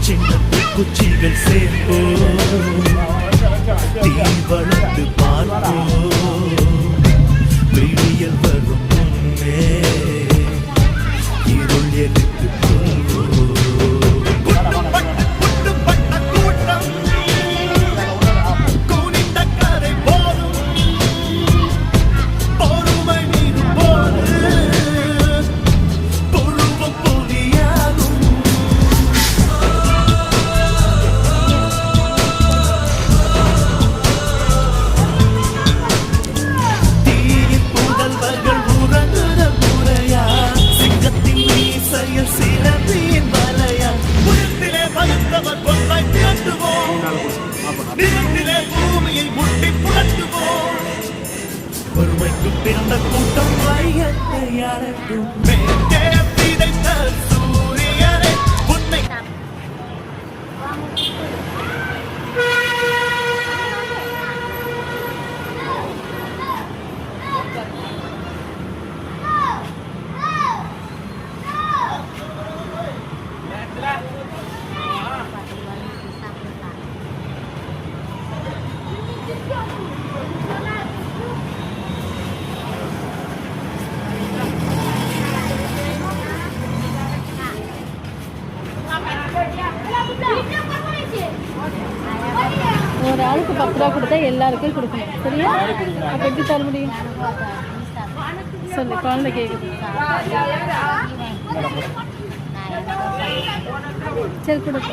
சின்ன குச்சிகள் சேர்ப்போ தீ வளர்த்து பார்ப்போ விழியல் வரும் முன்னே இருள் எதிர்த்து பிறந்த கூட்டம் வையத்தை அழைக்கும் சூரியனை உன்னை ஒரு ஆளுக்கு 10 ரூபா கொடுத்தா எல்லாருக்கும் கொடுக்கணும். சரியா? அப்போ எப்படி தர முடியும்? சொல்லு, குழந்தை கேட்குது. சரி, கொடுக்க